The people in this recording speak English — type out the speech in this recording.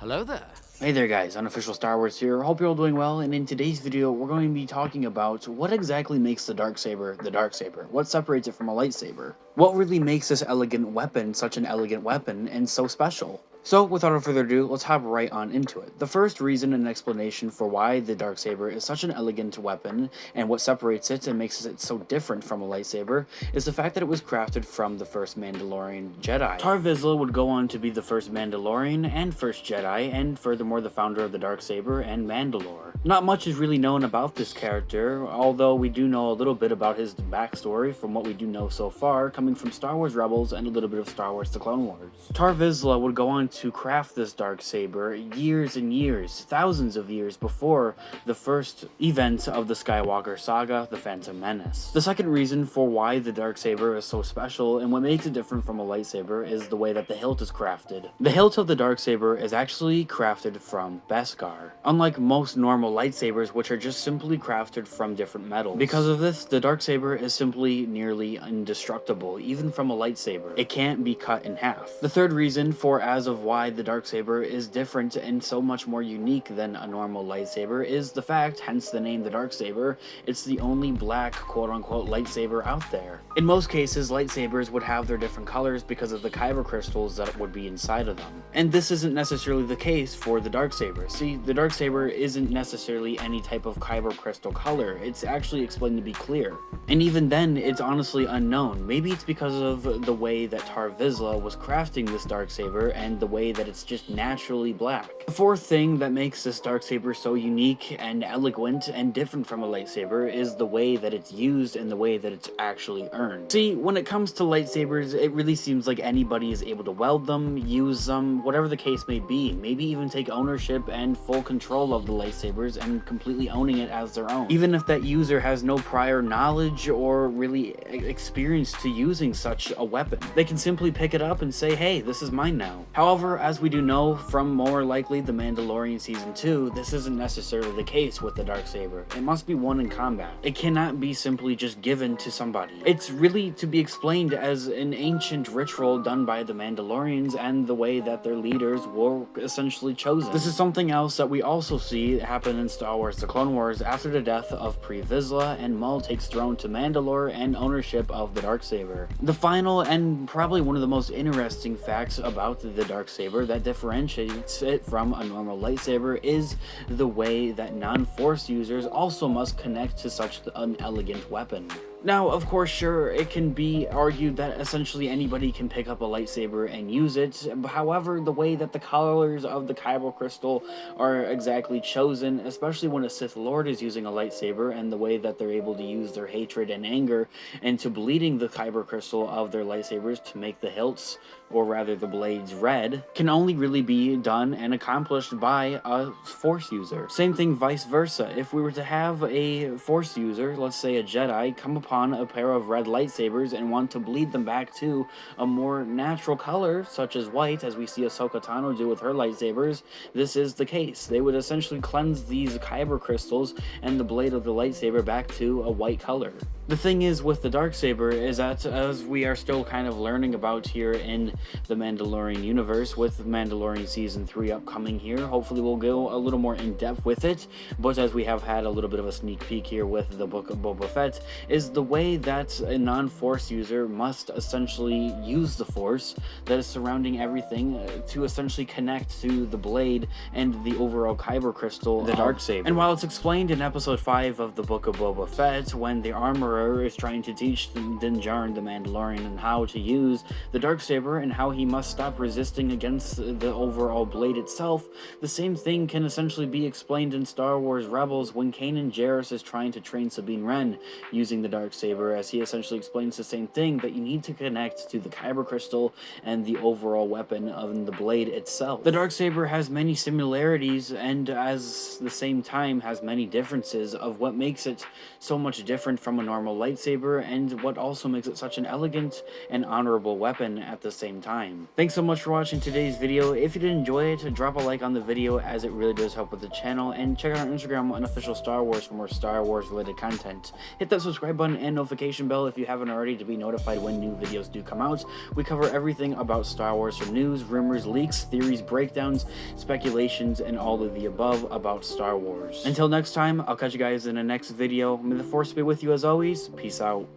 Hello there. Hey there guys, Unofficial Star Wars here. Hope you're all doing well, and in today's video we're going to be talking about what exactly makes the Darksaber. What separates it from a lightsaber? What really makes this elegant weapon such an elegant weapon and so special? So, without further ado, let's hop right on into it. The first reason and explanation for why the Darksaber is such an elegant weapon, and what separates it and makes it so different from a lightsaber, is the fact that it was crafted from the first Mandalorian Jedi. Tarvizsla would go on to be the first Mandalorian and first Jedi, and furthermore the founder of the Darksaber and Mandalore. Not much is really known about this character, although we do know a little bit about his backstory from what we do know so far, coming from Star Wars Rebels and a little bit of Star Wars The Clone Wars. Tarvizsla would go on to craft this Darksaber years and years, thousands of years before the first event of the Skywalker saga, The Phantom Menace. The second reason for why the Darksaber is so special and what makes it different from a lightsaber is the way that the hilt is crafted. The hilt of the Darksaber is actually crafted from Beskar, unlike most normal lightsabers, which are just simply crafted from different metals. Because of this, the Darksaber is simply nearly indestructible, even from a lightsaber. It can't be cut in half. The third reason for as of why the Darksaber is different and so much more unique than a normal lightsaber is the fact, hence the name the Darksaber, it's the only black quote-unquote lightsaber out there. In most cases, lightsabers would have their different colors because of the kyber crystals that would be inside of them. And this isn't necessarily the case for the Darksaber. See, the Darksaber isn't necessarily any type of kyber crystal color. It's actually explained to be clear. And even then, it's honestly unknown. Maybe it's because of the way that Tarvizsla was crafting this Darksaber and the way that it's just naturally black. The fourth thing that makes this Darksaber so unique and elegant and different from a lightsaber is the way that it's used and the way that it's actually earned. See, when it comes to lightsabers, it really seems like anybody is able to weld them, use them, whatever the case may be. Maybe even take ownership and full control of the lightsabers and completely owning it as their own. Even if that user has no prior knowledge or really experience to using such a weapon. They can simply pick it up and say, hey, this is mine now. However, as we do know from more likely The Mandalorian Season 2, this isn't necessarily the case with the Darksaber. It must be won in combat. It cannot be simply just given to somebody. It's really to be explained as an ancient ritual done by the Mandalorians and the way that their leaders were essentially chosen. This is something else that we also see happen in Star Wars The Clone Wars after the death of Pre Vizsla and Maul takes throne to Mandalore and ownership of the Darksaber. The final and probably one of the most interesting facts about the Darksaber that differentiates it from a normal lightsaber is the way that non-Force users also must connect to such an elegant weapon. Now, of course, sure, it can be argued that essentially anybody can pick up a lightsaber and use it. However, the way that the colors of the kyber crystal are exactly chosen, especially when a Sith Lord is using a lightsaber, and the way that they're able to use their hatred and anger into bleeding the kyber crystal of their lightsabers to make the hilts, or rather the blades, red, can only really be done and accomplished by a Force user. Same thing vice versa. If we were to have a Force user, let's say a Jedi, come upon a pair of red lightsabers and want to bleed them back to a more natural color, such as white, as we see Ahsoka Tano do with her lightsabers, this is the case. They would essentially cleanse these kyber crystals and the blade of the lightsaber back to a white color. The thing is with the Darksaber is that, as we are still kind of learning about here in the Mandalorian universe, with Mandalorian Season 3 upcoming here, hopefully we'll go a little more in depth with it, but as we have had a little bit of a sneak peek here with the book of Boba Fett, is the way that a non-Force user must essentially use the Force that is surrounding everything to essentially connect to the blade and the overall kyber crystal, the Darksaber. And while it's explained in episode 5 of the book of Boba Fett, when the armorer is trying to teach Din Djarin the Mandalorian and how to use the Darksaber and how he must stop resisting against the overall blade itself, the same thing can essentially be explained in Star Wars Rebels when Kanan Jarrus is trying to train Sabine Wren using the Darksaber, as he essentially explains the same thing, that you need to connect to the kyber crystal and the overall weapon of the blade itself. The Darksaber has many similarities and at the same time has many differences of what makes it so much different from a normal normal lightsaber, and what also makes it such an elegant and honorable weapon at the same time. Thanks so much for watching today's video. If you did enjoy it, drop a like on the video as it really does help with the channel, and check out our Instagram Unofficial Star Wars for more Star Wars related content. Hit that subscribe button and notification bell if you haven't already to be notified when new videos do come out. We cover everything about Star Wars, from news, rumors, leaks, theories, breakdowns, speculations, and all of the above about Star Wars. Until next time, I'll catch you guys in the next video. May the Force be with you as always. Peace out.